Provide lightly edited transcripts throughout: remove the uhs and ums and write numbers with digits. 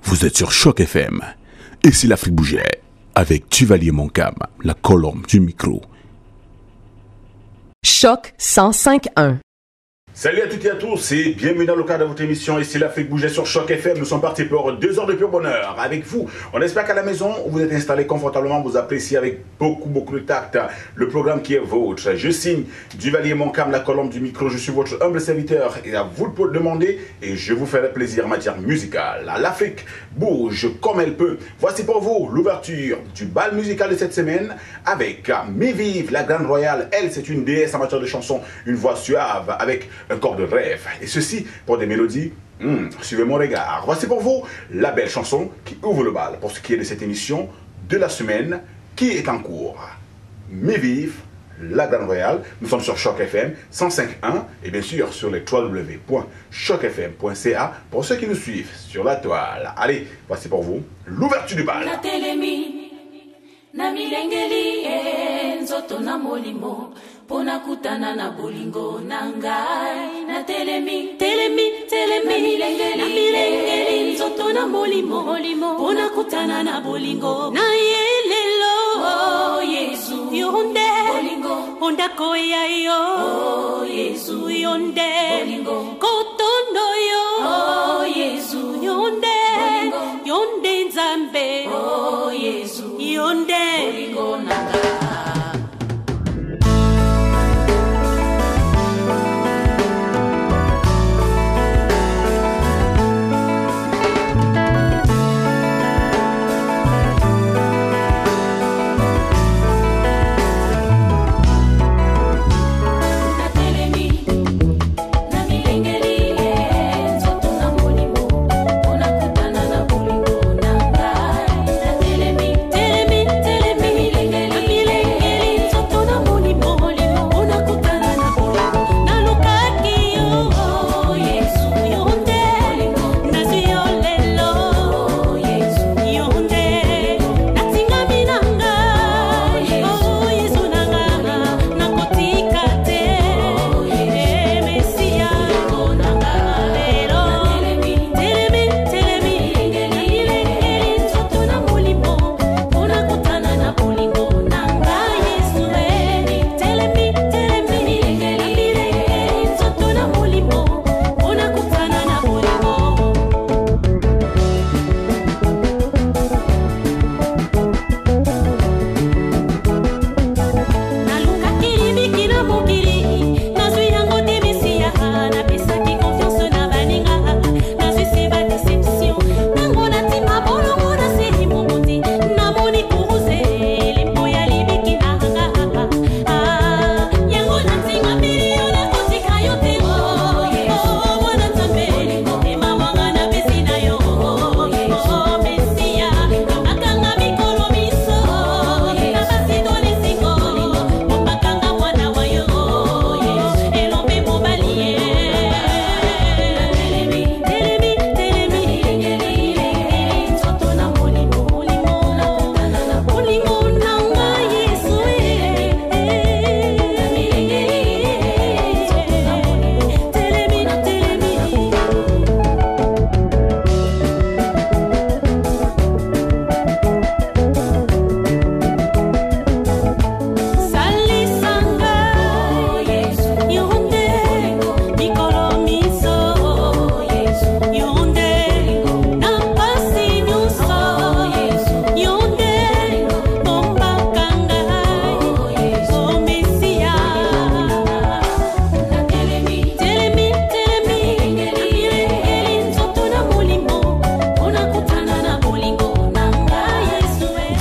Vous êtes sur Choc FM. Et si l'Afrique bougeait, avec Duvalier Moncam, la colombe du micro. Choc 105.1. Salut à toutes et à tous et bienvenue dans le cadre de votre émission Ici l'Afrique bougeait sur Choc FM. Nous sommes partis pour 2 heures de pur bonheur avec vous. On espère qu'à la maison, vous êtes installés confortablement, vous appréciez avec beaucoup de tact le programme qui est vôtre. Je signe Duvalier Moncam, la colombe du micro. Je suis votre humble serviteur et à vous de demander et je vous ferai plaisir en matière musicale. L'Afrique bouge comme elle peut. Voici pour vous l'ouverture du bal musical de cette semaine avec Mi-Vive, la grande royale. Elle, c'est une déesse en matière de chansons, une voix suave avec un corps de rêve. Et ceci pour des mélodies. Suivez mon regard. Voici pour vous la belle chanson qui ouvre le bal pour ce qui est de cette émission de la semaine qui est en cours. Mi-Vive, la grande royale. Nous sommes sur Choc FM 105.1 et bien sûr sur les www.chocfm.ca pour ceux qui nous suivent sur la toile. Allez, voici pour vous l'ouverture du bal. Pona kutana na bolingo nangai na telemi milengeli nzoto na molimo pona kutana na bolingo na yelelo oh Yesu yonde bolingo onda koya yo oh Yesu yonde bolingo kotondo yo oh Yesu yonde bolingo yonde nzambe oh Yesu yonde bolingo nangai.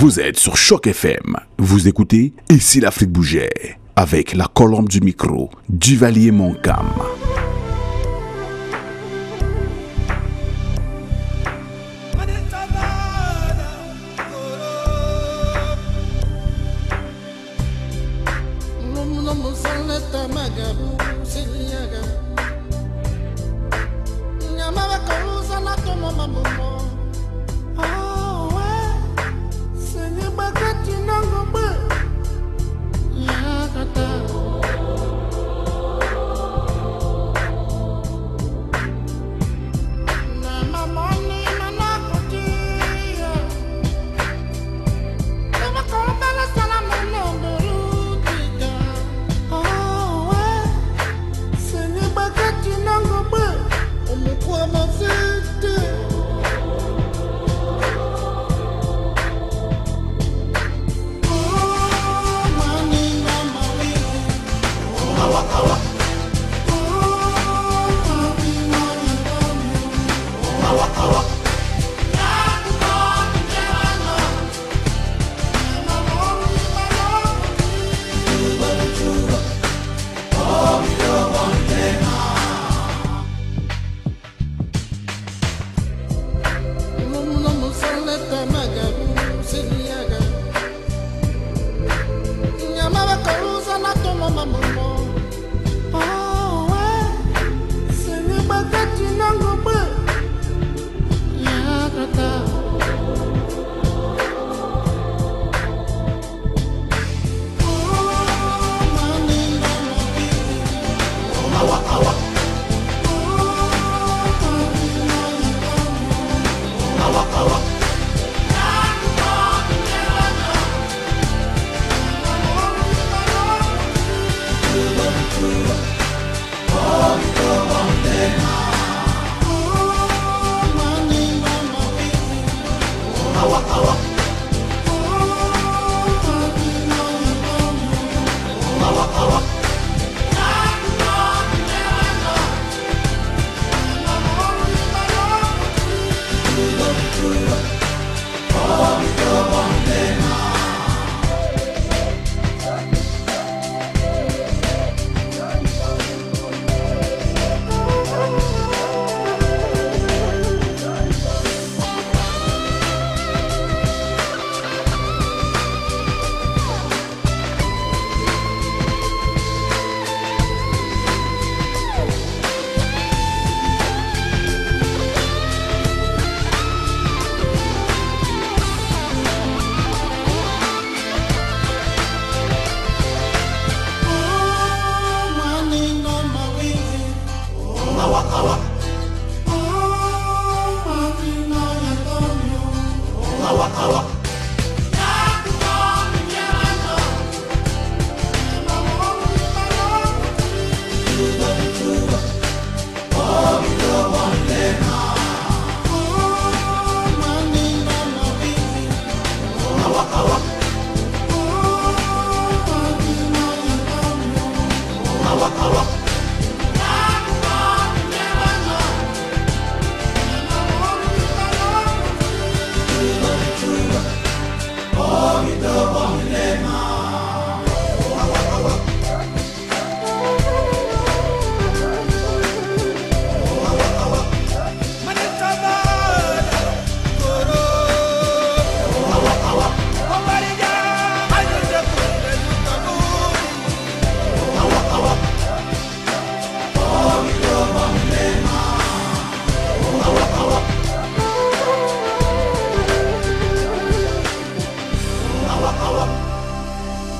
Vous êtes sur Choc FM. Vous écoutez Ici l'Afrique bougeait avec la colombe du micro, Duvalier Moncam.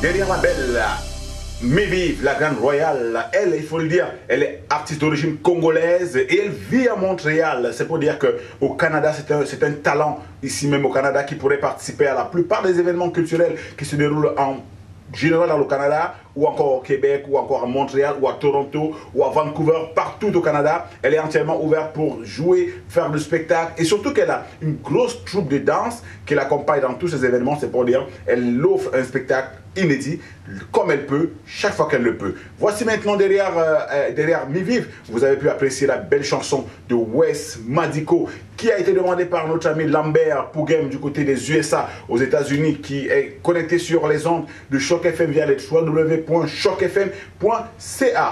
Derrière la belle, mais vive la grande royale, elle, il faut le dire, elle est artiste d'origine congolaise et elle vit à Montréal. C'est pour dire qu'au Canada, c'est un talent, ici même au Canada, qui pourrait participer à la plupart des événements culturels qui se déroulent en général dans le Canada, ou encore au Québec, ou encore à Montréal, ou à Toronto, ou à Vancouver, partout au Canada. Elle est entièrement ouverte pour jouer, faire du spectacle, et surtout qu'elle a une grosse troupe de danse qui l'accompagne dans tous ces événements. C'est pour dire, elle offre un spectacle inédit, comme elle peut, chaque fois qu'elle le peut. Voici maintenant derrière Mi-Vive, vous avez pu apprécier la belle chanson de Wes Madiko, qui a été demandée par notre ami Lambert Pougem du côté des USA, aux États-Unis, qui est connecté sur les ondes de Choc FM via les www.chocfm.ca.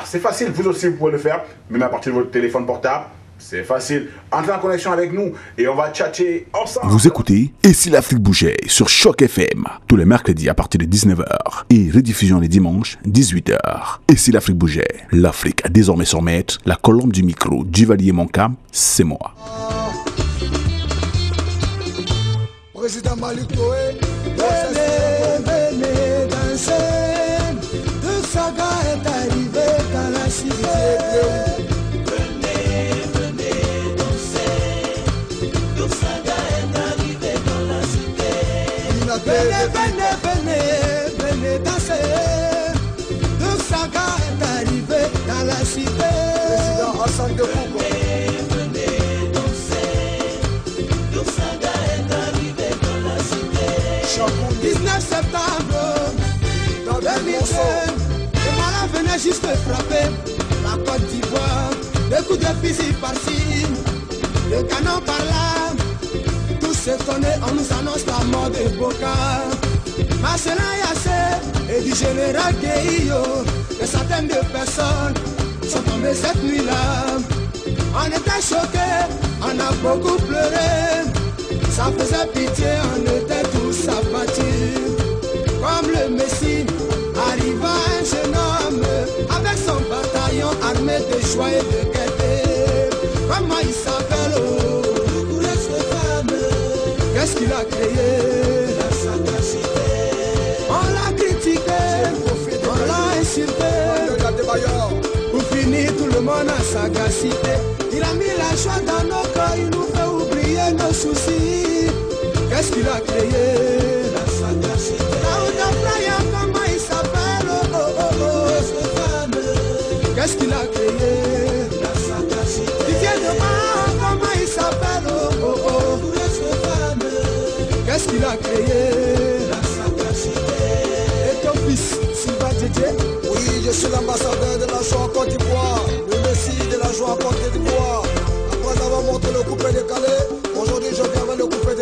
C'est facile, vous aussi vous pouvez le faire, même à partir de votre téléphone portable. C'est facile. Entrez en connexion avec nous et on va tchatcher ensemble. Vous écoutez Et si l'Afrique bougeait sur Choc FM tous les mercredis à partir de 19h et rediffusion les dimanches 18h. Et si l'Afrique bougeait, l'Afrique a désormais son maître, la colombe du micro, Duvalier Moncam, c'est moi. Président Malik Toé, venez danser. De Saga est arrivé dans la cité. Venez danser. De Saga est arrivé dans la cité. Président Hassan de Foucault. Venez danser. De Saga est arrivé dans la cité. 19 septembre 2020, le malin venait juste frapper la Côte d'Ivoire. Des coups de fusil par-ci, le canon par-là. Tous étonnés, on nous annonce la mort de Boka. Marcelin Yassé et du général Gueillo. Des centaines de personnes sont tombées cette nuit-là. On était choqués, on a beaucoup pleuré. Ça faisait pitié, on était tous abattus. Comme le Messie, arriva un jeune homme avec son bataillon armé de joie et de gaieté. Comment il s'appelle, oh, qu'est-ce qu'il a créé? La sagacité. On l'a critiqué, on l'a insulté. Pour finir, tout le monde a sagacité. Il a mis la joie dans nos cœurs, il nous fait oublier nos soucis. Qu'est-ce qu'il a créé? La sagacité. Aouda Playa, comment il s'appelle? Oh, oh, oh, oh. Qu'est-ce qu'il a créé? La sagacité. Il vient de Mars, comment il s'appelle? Oh, oh, oh. Qu'est-ce qu'il a créé? La sagacité. Et ton fils, Sylvain Djedje? Oui, je suis l'ambassadeur de la joie en Côte d'Ivoire, le messie de la joie en Côte d'Ivoire. Après avoir monté le coupé décalé, aujourd'hui je viens avec le coupé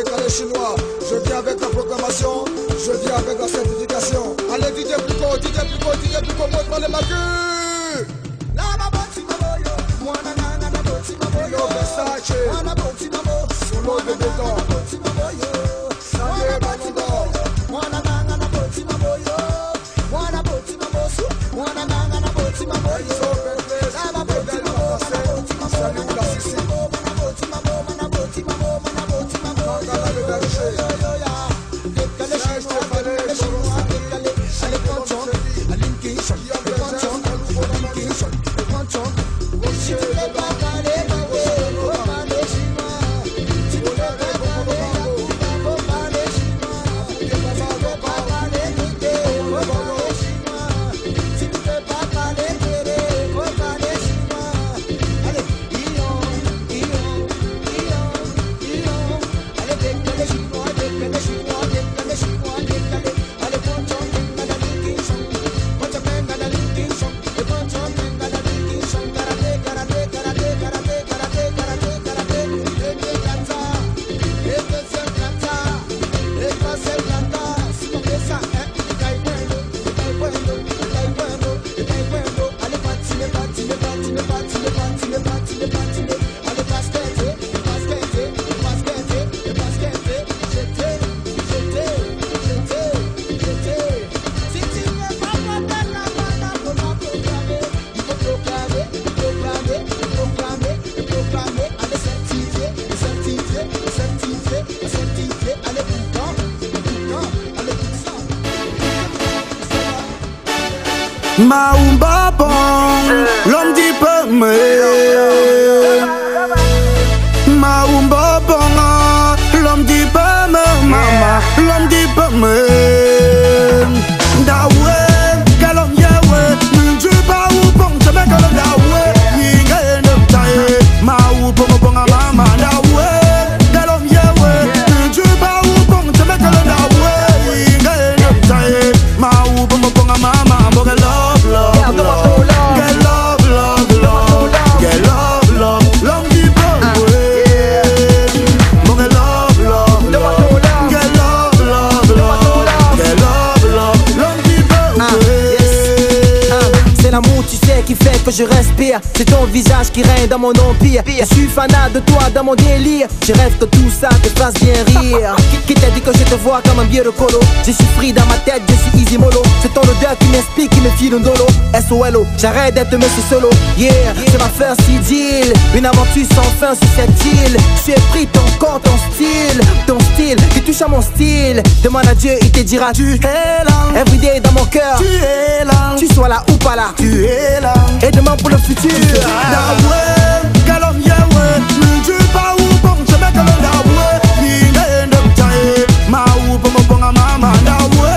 Maumba bon, l'homme dit pas me. Maumba bon, l'homme dit pas me, mama, l'homme dit pas me. Dawe, galom yawe, m'ju ba ou bon, je me galom dawe, yinga ne taye, mau bon bon mama dawe, galom yawe, m'ju ba ou bon, je me galom dawe, yinga ne taye, mau bon bon mama, boga love love. Get love, love, love. Get love, love. L'homme dit pas bon, get love, love, love. Get love, love, love. Get love, love. L'homme dit pas c'est l'amour, tu sais, qui fait que je respire. C'est ton visage qui règne dans mon empire. Je suis fanat de toi dans mon délire. Je rêve que tout ça te fasse bien rire. Qui t'a dit que je te vois comme un vieux colo? Je suis free dans ma tête, je suis easy mollo. C'est ton odeur qui m'explique, qui me file un dolo. SOLO, j'arrête d'être monsieur solo. Yeah, c'est ma first deal. Une aventure sans fin sur cette île. Je suis pris ton corps, ton style qui touche à mon style. Demande à Dieu, il te dira tu es là. Everyday dans mon cœur, tu es là. tu sois là ou pas là, Tu es là. et demain pour le futur. Dawe, galom yawe, m'ju ba ou bon, je me galom dawe, yinga ne taye, mau bon bon mama dawe,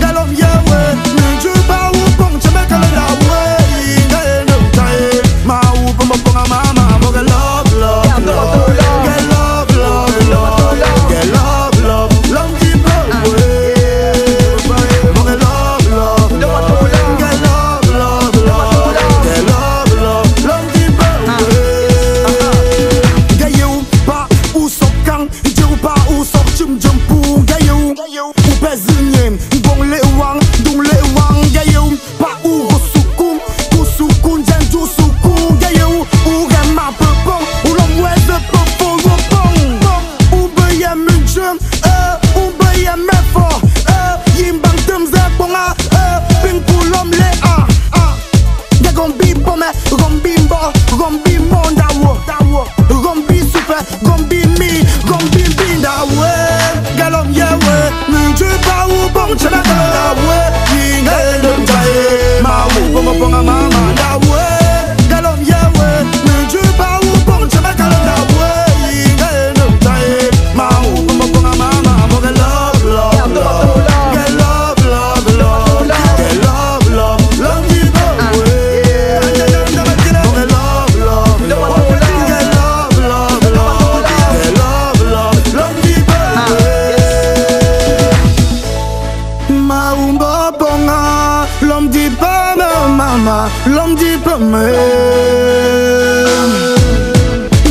galom yawe, m'ju ba ou bon, je me galom dawe, yinga ne taye, mau bon bon mama, boga love love love, get love love love, get love love, l'homme dit pas boga love love love, get love love love, get love love, l'homme dit pas Gayou, pas ou sokang, diou pas ou sok chum jum pou gayou, ou pezinyen, bon le wang, dong le wang gayou, pas ou gosukum, janju sukum gayou, ou gama pepong, ou l'homme ouais de pepong ou beye munjum, ou beye mefort, yimbang temze bonga, ping pou l'homme le de gombi bome, gombi mondawo, gombi super, gombi mi, gombi bindawe, galom yawe, m'ju ba ou bon, chana galom dawe, yinga ne taye, ma ou bon mama dawe, galom yawe, m'ju ba ou bon, chana galom dawe, yinga ne taye, ma ou bon mama, boga love love love, get love love love, get love love, l'homme dit pas l'homme dit pas mama, l'homme dit pas me.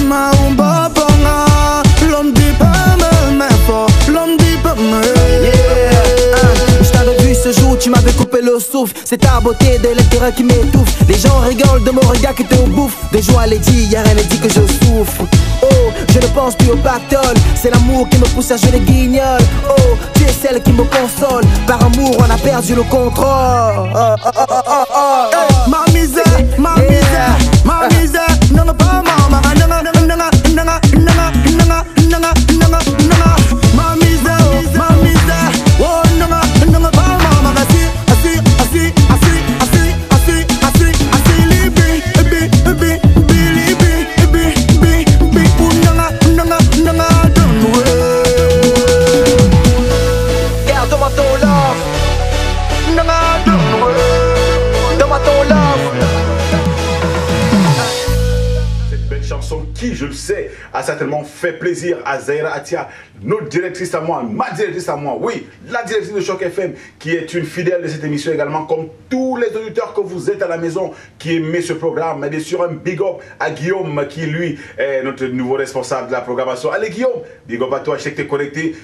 Maumba bonga, l'homme dit pas me, mais fort, l'homme dit pas me. Je t'avais vu ce jour, tu m'avais coupé le souffle. C'est ta beauté de l'éclaireur qui m'étouffe. Les gens rigolent de mon regard qui te bouffe. De joie les dit, y'a rien ne dit que je souffre. Oh, je ne pense plus au pactole. C'est l'amour qui me pousse à jouer les guignols. Oh, tu es celle qui me console. Par amour on a perdu le contrôle. Ma misère, ma misère, ma misère. Non, pas maman. Ma misère, oh non, pas maman. Assis, libi, Garde-moi ton love. Donne-moi ton love. Cette belle chanson qui, je le sais, a certainement fait plaisir à Zahira Atia, notre directrice à moi, ma directrice à moi, oui, la directrice de Choc FM, qui est une fidèle de cette émission également, comme tous les auditeurs que vous êtes à la maison, qui aimez ce programme. Mais bien sûr, un big up à Guillaume, qui lui est notre nouveau responsable de la programmation. Allez Guillaume, big up à toi, je sais que tu es connecté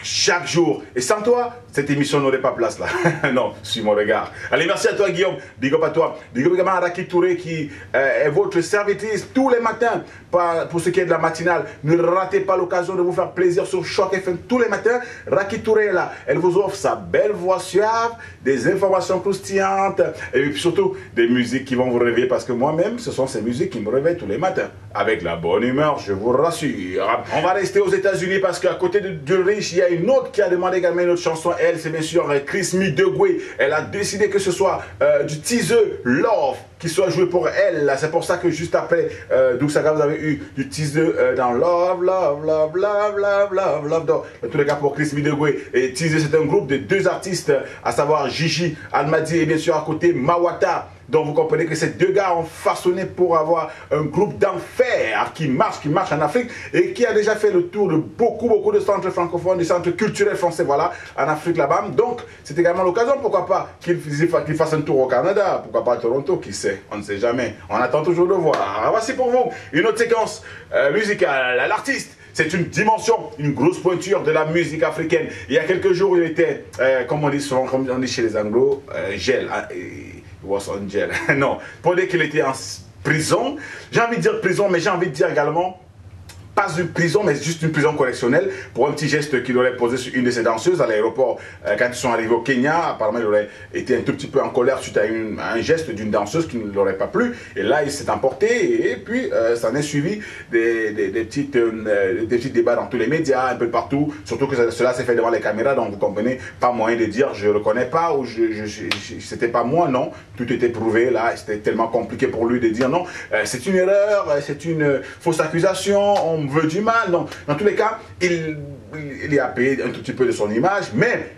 chaque jour. Et sans toi, cette émission n'aurait pas place là. Non, suis mon regard. Allez, merci à toi Guillaume. Big up à toi. Big up également à Raki Touré qui est votre servitrice tous les matins. Pour ce qui est de la matinale, ne ratez pas l'occasion de vous faire plaisir sur Choc FM tous les matins. Raki Touré est là. Elle vous offre sa belle voix suave, des informations croustillantes et puis surtout des musiques qui vont vous réveiller, parce que moi-même, ce sont ces musiques qui me réveillent tous les matins. Avec la bonne humeur, je vous rassure. On va rester aux États-Unis parce qu'à côté de Rich, il y a une autre qui a demandé également une autre chanson. Elle, c'est bien sûr Chris Midegwe. Elle a décidé que ce soit du teaser Love qui soit joué pour elle. C'est pour ça que juste après Dougsaga, vous avez eu du teaser dans Love. Dans tous les cas, pour Chris Midegwe. Et teaser, c'est un groupe de deux artistes, à savoir Gigi Almadi et bien sûr à côté Mawata. Donc vous comprenez que ces deux gars ont façonné pour avoir un groupe d'enfer qui marche en Afrique et qui a déjà fait le tour de beaucoup de centres francophones, des centres culturels français, voilà, en Afrique là-bas. Donc c'est également l'occasion, pourquoi pas, qu'il fasse un tour au Canada, pourquoi pas à Toronto, qui sait, on ne sait jamais. On attend toujours de voir. Voici pour vous une autre séquence musicale. L'artiste, c'est une dimension, une grosse pointure de la musique africaine. Il y a quelques jours, il était, comme on dit souvent, comme on dit chez les Anglo, gel. Was on jail. Non, pour dire qu'il était en prison, j'ai envie de dire prison, mais j'ai envie de dire également pas une prison, mais juste une prison correctionnelle pour un petit geste qu'il aurait posé sur une de ses danseuses à l'aéroport quand ils sont arrivés au Kenya. Apparemment, il aurait été un tout petit peu en colère suite à un geste d'une danseuse qui ne lui aurait pas plu. Et là, il s'est emporté et puis ça en est suivi des petits débats dans tous les médias, un peu partout. Surtout que cela s'est fait devant les caméras, donc vous comprenez, pas moyen de dire je ne reconnais pas ou c'était pas moi, non. Tout était prouvé là, c'était tellement compliqué pour lui de dire non, c'est une erreur, c'est une fausse accusation, on veut du mal. Non. Dans tous les cas, il a payé un tout petit peu de son image, mais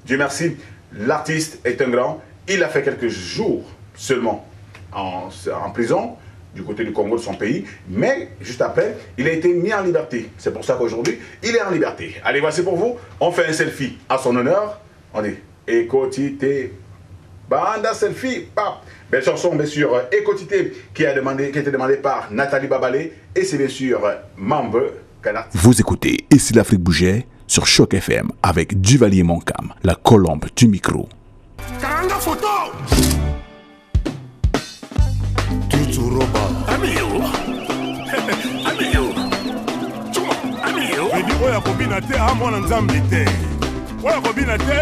Dieu merci, l'artiste est un grand. Il a fait quelques jours seulement en prison du côté du Congo, de son pays, mais juste après, il a été mis en liberté. C'est pour ça qu'aujourd'hui, il est en liberté. Allez, voici pour vous, on fait un selfie à son honneur. On est Ekotité, Banda selfie, pap. Belle chanson, bien sûr, Ekotité, qui a été demandée par Nathalie Babalé, et c'est bien sûr Mambe Canard. Vous écoutez Et si l'Afrique bougeait sur Choc FM avec Duvalier Moncam, la colombe du micro. Karanga photo. Tuturoba. Amiyo. Amiyo. Chuma. Amiyo. Edi oya kobina te amona nzambe te. Oya kobina te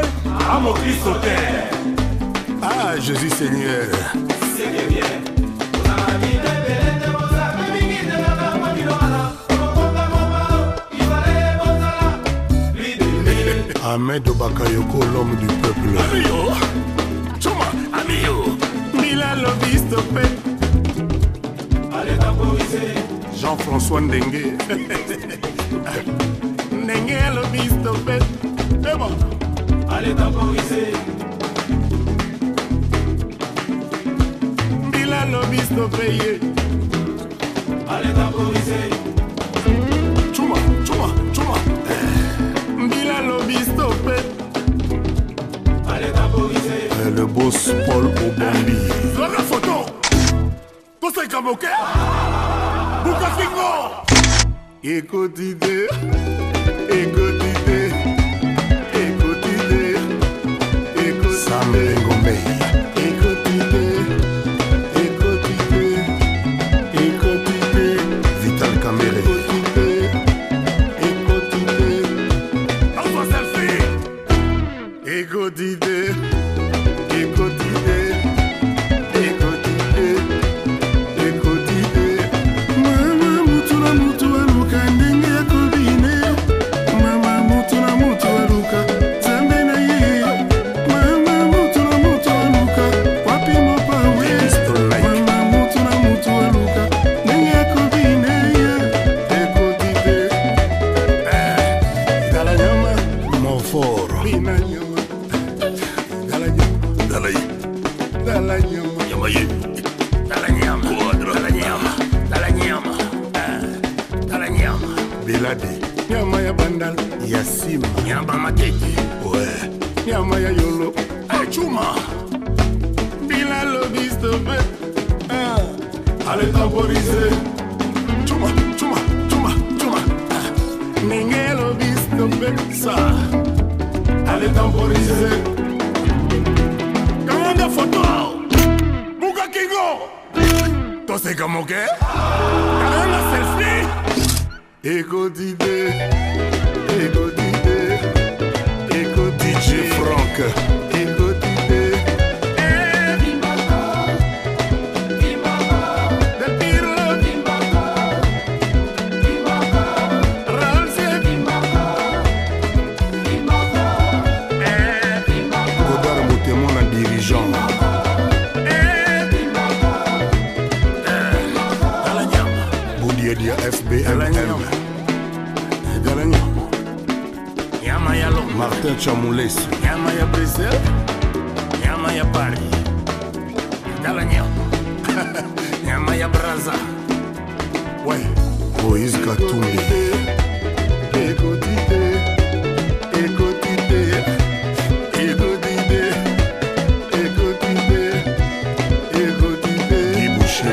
amo Kristo te. Ah, Jésus Seigneur. C'est bien. Ahmed Bakayoko, l'homme du peuple. Amiyo, Chuma, Amiyo, Mila Lobi stoppé. Allez temporiser. Jean-François Ndengue. Ndengue Lobi stoppé. C'est bon. Allez temporiser. Mila Lobi stoppé. Allez temporiser. Chuma, Chuma, Chuma. Bila Lobi stoppé. Allez temporiser. Le boss Paul Obambi. Sur la photo. Tout ça est comme ok. Boukafingo. Écoutez. Écoutez. Écoutez. Écoutez. Sam Ngombe. Ina nyama. Dala nyama. Dala yi. Dala nyama. Nyama yi. Dala nyama. Quadra. Dala nyama. Dala nyama. Dala nyama. Biladi. Nyama ya bandal. Ya sima. Nyama matete. Ouais. Nyama ya yolo. Ay chuma. Bila lobis de bête. Allez temporiser. Chuma, chuma, chuma, chuma. Ninguém lobis de bête ça. Allez temporiser. Commande photo. Buga Kingo. Tu sais comment que? Commande selfie. Ego d'idée. Ego d'idée. Ego DJ Franck. Ego d'idée. Martin Chamoules. Nyama ya Brazil. Nyama ya Paris. Dala nyama. Nyama ya Braza. Ouais. Moïse Katumbi. Écoutez. Écoutez. Écoutez. Écoutez. Écoutez. Ibouché.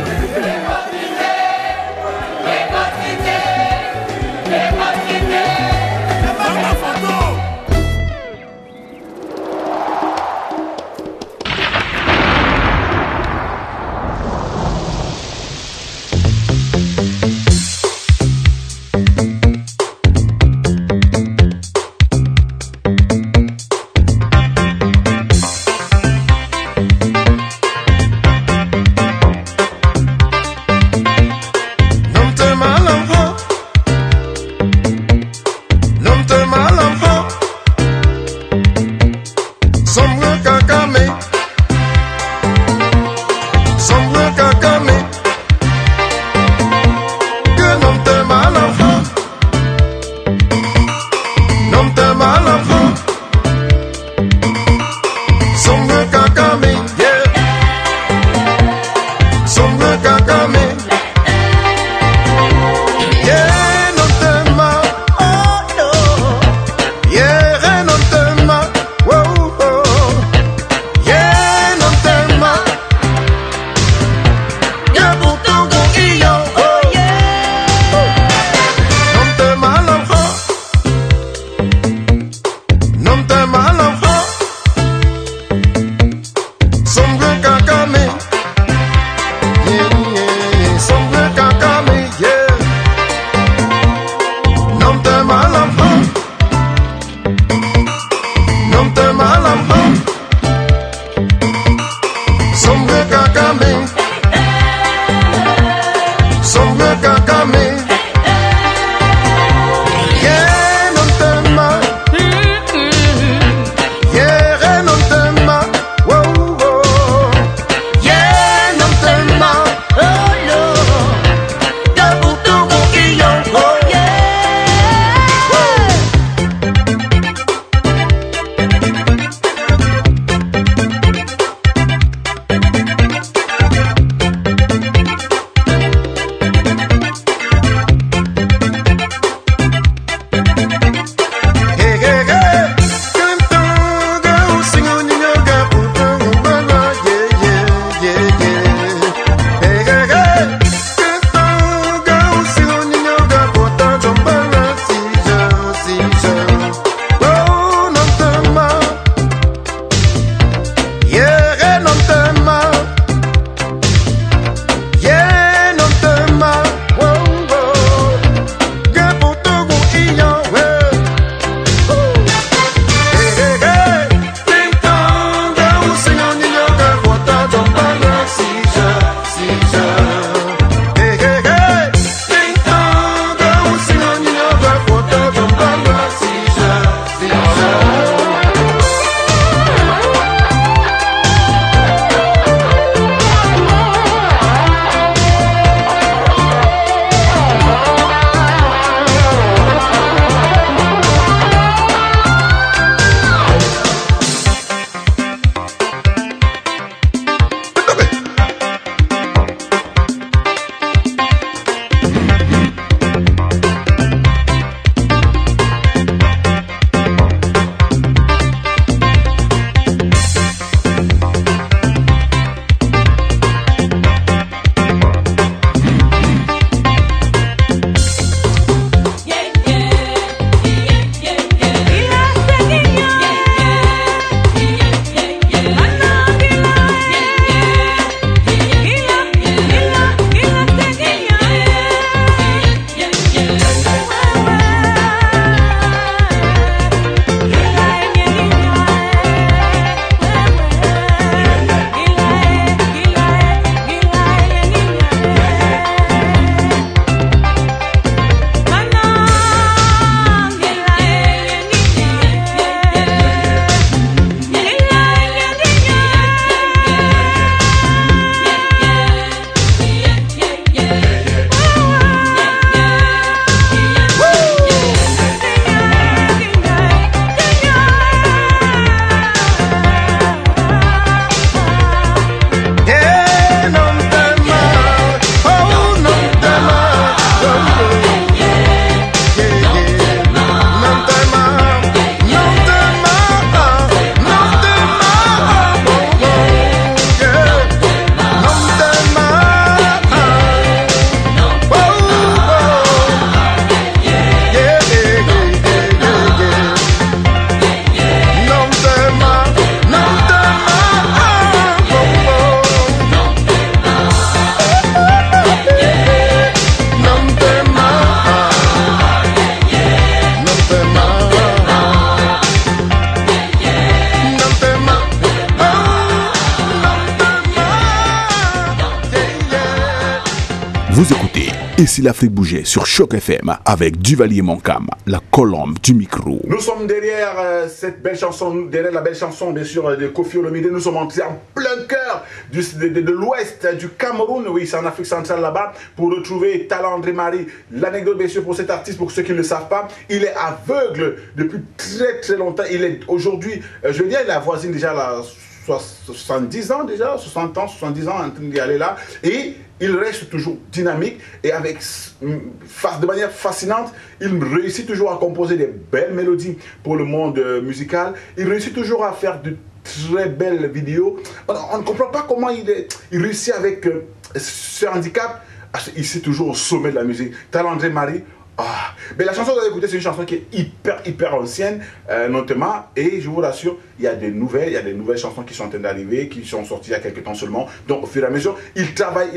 Et si l'Afrique bougeait sur Choc FM avec Duvalier Moncam, la colombe du micro. Nous sommes derrière cette belle chanson, derrière la belle chanson bien sûr de Koffi Olomide. Nous sommes entrés en plein cœur de l'ouest du Cameroun, oui c'est en Afrique centrale là-bas, pour retrouver Talent André Marie. L'anecdote bien sûr pour cet artiste, pour ceux qui ne le savent pas, il est aveugle depuis très longtemps. Il est aujourd'hui, je veux dire, il avoisine déjà la 70 ans déjà, 60 ans, 70 ans en train d'y aller là, et il reste toujours dynamique et avec de manière fascinante, il réussit toujours à composer des belles mélodies pour le monde musical. Il réussit toujours à faire de très belles vidéos. On ne comprend pas comment il réussit avec ce handicap. Il est toujours au sommet de la musique. Talent André Marie. Ah, mais la chanson que vous avez écoutée, c'est une chanson qui est hyper ancienne, notamment, et je vous rassure, il y a des nouvelles chansons qui sont en train d'arriver, qui sont sorties il y a quelques temps seulement. Donc au fur et à mesure, il travaille,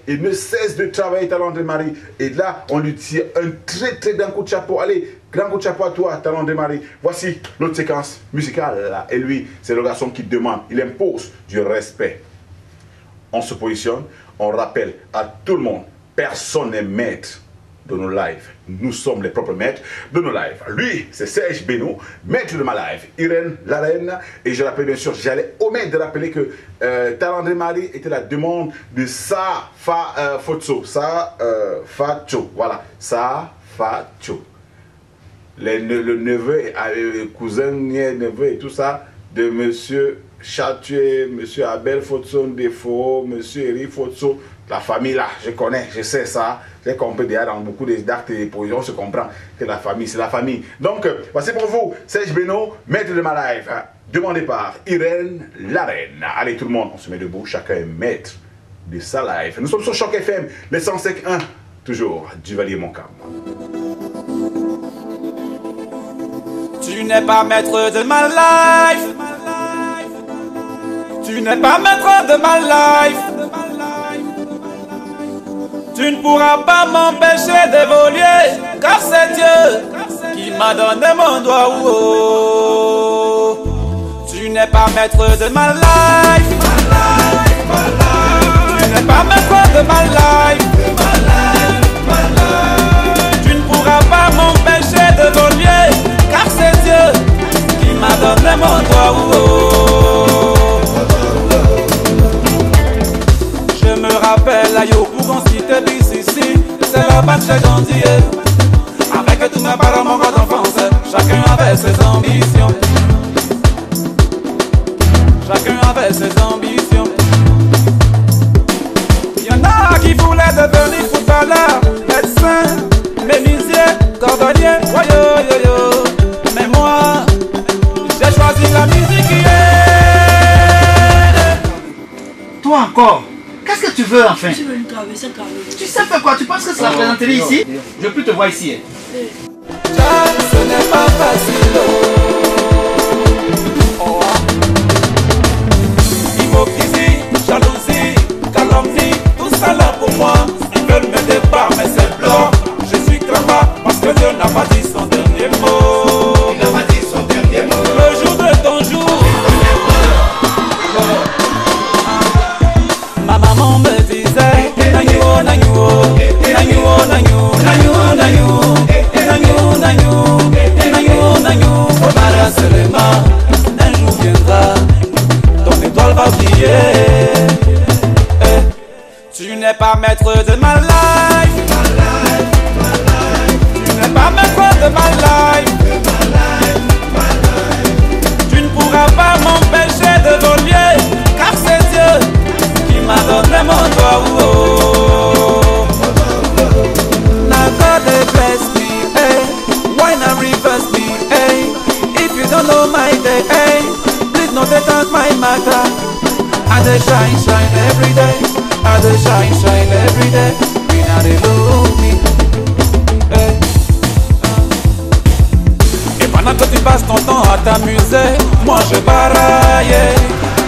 et ne cesse de travailler, Talent André Marie. Et là, on lui tire un très grand coup de chapeau. Allez, grand coup de chapeau à toi, Talent André Marie. Voici l'autre séquence musicale, là. Et lui, c'est le garçon qui demande, il impose du respect. On se positionne, on rappelle à tout le monde, personne n'est maître de nos lives. Nous sommes les propres maîtres de nos lives. Lui, c'est Serge Beno, maître de ma live. Irène, la reine. Et je rappelle bien sûr, j'allais omettre de rappeler que Talent André Marie était la demande de Sa Fa Fotso. Sa Fa Cho. Voilà. Sa Fa Cho. Le neveu, cousin, neveu et tout ça de monsieur Chatué, monsieur Abel Fotso Ndefo, monsieur Eri Fotso. La famille là, je connais, je sais ça. J'ai compris déjà dans beaucoup d'actes et poésions, on se comprend que la famille, c'est la famille. Donc, voici pour vous, Serge Beno, maître de ma life, demandé par Irène la reine. Allez tout le monde, on se met debout, chacun est maître de sa life. Nous sommes sur Choc FM, les 105.1, toujours Duvalier Moncam. Tu n'es pas maître de ma life. Tu n'es pas maître de ma life. Tu ne pourras pas m'empêcher d'évoluer, car c'est Dieu qui m'a donné mon doigt. Tu n'es pas maître de ma life. Tu n'es pas maître de ma life. Tu ne pourras pas m'empêcher d'évoluer, car c'est Dieu qui m'a donné mon doigt. Je me rappelle à Yopougon, cité bis ici, c'est là-bas que j'ai grandi. Avec tous mes parents, mon corps d'enfance, chacun avait ses ambitions. Chacun avait ses ambitions. Il y en a qui voulaient devenir footballeur, médecin, menuisier, cordonnier, yo. Mais moi, j'ai choisi la musique. Toi encore? Qu'est-ce que tu veux enfin? Je veux une traversée carrée. Tu sais faire quoi? Tu penses que c'est la plaisanterie ici? Je veux plus te voir ici. Ce n'est pas facile. Hypocrisie, jalousie, calomnie, tout ça là pour moi. Ils veulent me débattre mais c'est blanc. Je suis crevard parce que Dieu n'a pas dit son dernier mot. Il n'a pas dit son dernier mot. Le jour de ton jour. Ma maman me disait Nagno, nagno, nagno, nagno, nagno, nagno, faut barrasser les mains. Un jour viendra, ton étoile va briller. Tu n'es pas maître de ma life. Tu n'es pas maître de ma life. Tu ne pourras pas m'empêcher de voler, car c'est Dieu qui m'a donné mon doigt. Now God they bless me, hey. Why not reverse me, hey? If you don't know my day, hey, please don't take my matter. I dey shine every day. I dey shine every day. We not they love me, hey. Et pendant que tu passes ton temps à t'amuser, moi je baraille.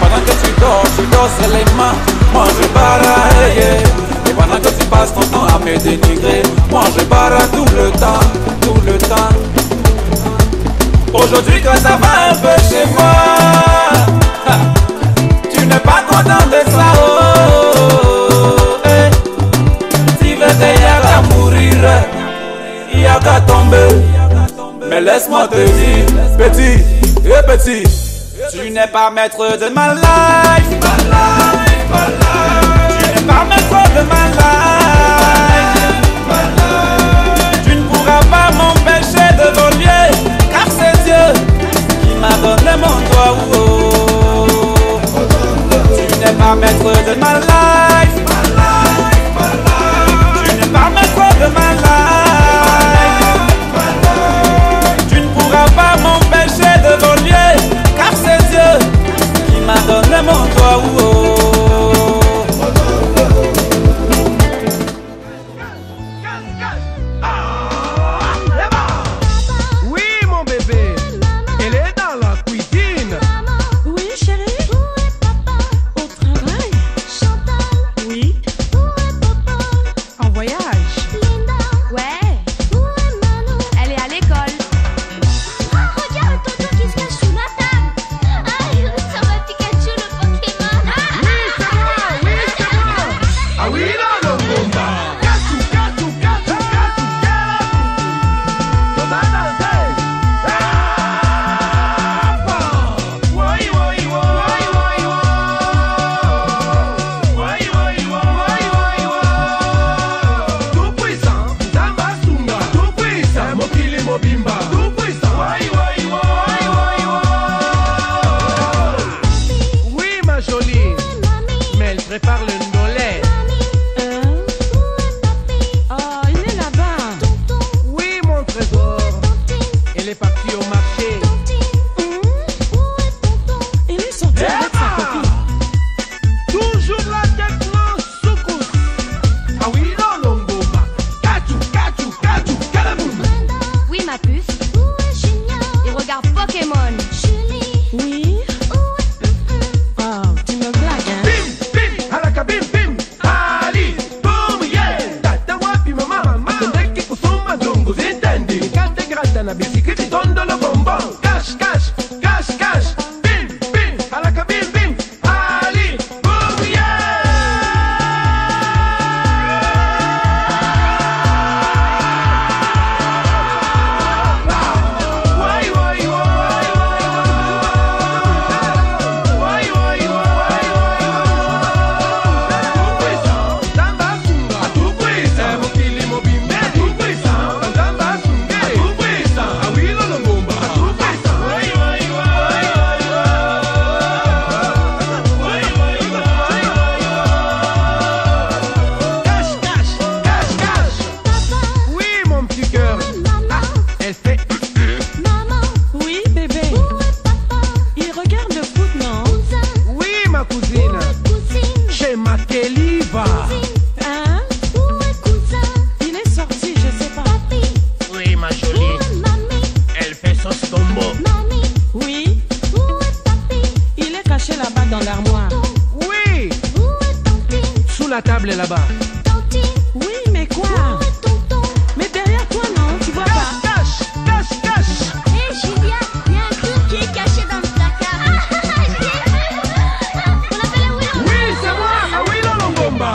Pendant que tu dors sur les mains, moi je baraille. Et pendant que tu passes ton temps à me dénigrer, moi je baraille tout le temps. Aujourd'hui que ça va un peu chez moi, tu n'es pas content de ça, oh, hey. Tu veux te laisse-moi te dire, petit, petit, tu n'es pas maître de ma life, tu n'es pas maître de ma life, tu ne pourras pas m'empêcher de voler, car c'est Dieu qui m'a donné mon toit. Tu n'es pas maître de ma life, tu n'es pas maître de ma life, tu ne pourras pas m'empêcher de voler, car c'est Dieu qui m'a donné mon toit. Oui mon bébé, elle est dans la cuisine. Oui, chérie. Au travail. Oui. En voyage. Ouais. Elle est à l'école. Regarde Toto qui se cache sous la table. Aïe, ça va Pikachu le Pokémon. Ah oui, là, le bomba. Katou, katou, katou, katou, Toda danser. Woi, woi, woi, woi, woi, woi, woi. Tout puissant, Zamba Sunga. Tout puissant, Mokili Mobimba. Tout puissant. Woi, woi, woi, woi, woi. Oui, ma jolie. Mais elle prépare le ndolé. Oh, il est là-bas. Oui, mon trésor. Elle est partie au marché. Il est sorti avec sa copine. Toujours la techno soukous. Ah oui, non, non, bomba. Kachou, kachou, kachou, kalaboum. Oui, ma puce. Il regarde Pokémon. Oui. Oh, tu me blagues, hein? Bim, bim, alaka bim, bim. Ali, boum, yeah. Tata wapi mama, matendeki kusuma zungu zitendi. Kate grata na bisikiti tondo lo bonbon. Cash, cash, cash, cash. Bim, bim, alaka bim, bim. Ali, boum, yeah. Why, why, why, why, why, why, tout puissant, Zamba Sunga. Tout puissant, Mokili Mobimba. Tout puissant, Zamba Sunga. Tout puissant, ah oui, le bomba. Tout puissant, why, why, why, cash, cash, cash, cash. Oui, mon petit cœur. Ah, elle fait. Oui, bébé. Il regarde le foot, non? Oui, ma cousine. Chez Makeliva. Hein? Il est sorti, je sais pas. Oui, ma jolie. Elle fait son stombo. Oui. Il est caché là-bas dans l'armoire. Oui, sous la table là-bas. Oui, mais quoi? Mais derrière toi, non? Tu vois pas? Cache, cache, cache. Hé Julia, il y a un truc qui est caché dans le placard. On l'appelle Willow. Oui, c'est moi. Ah oui, non, non, bomba.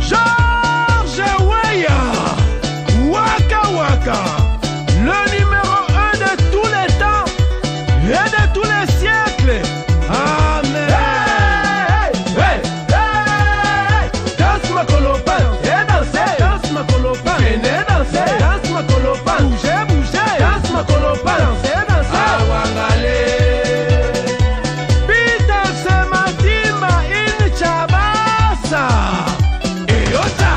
Georges Weah, Waka Waka, le numéro 1 de tous les temps et de tous les siècles. Amen. Hey, hey, hey, danse ma colopan, et dansez, danse ma colopan, venez danser, danse ma colopan, bougez, bougez, danse ma colopan, dansez, dansez. Awangale. Peter Sematimba in Chabasa. Eyota.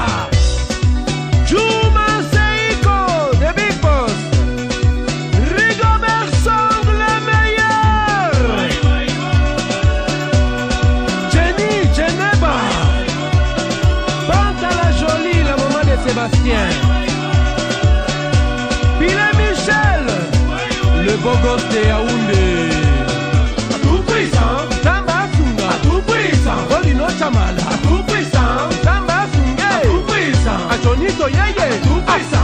Juma Seiko, the big boss. Rigobert Song, le meilleur. Carlos de Yaoundé. Tout puissant, Tamba Sunga. Tout puissant, Golino Chamala. Tout puissant, Tamba Sunga. Tout puissant, Antonito Yeye. Tout puissant.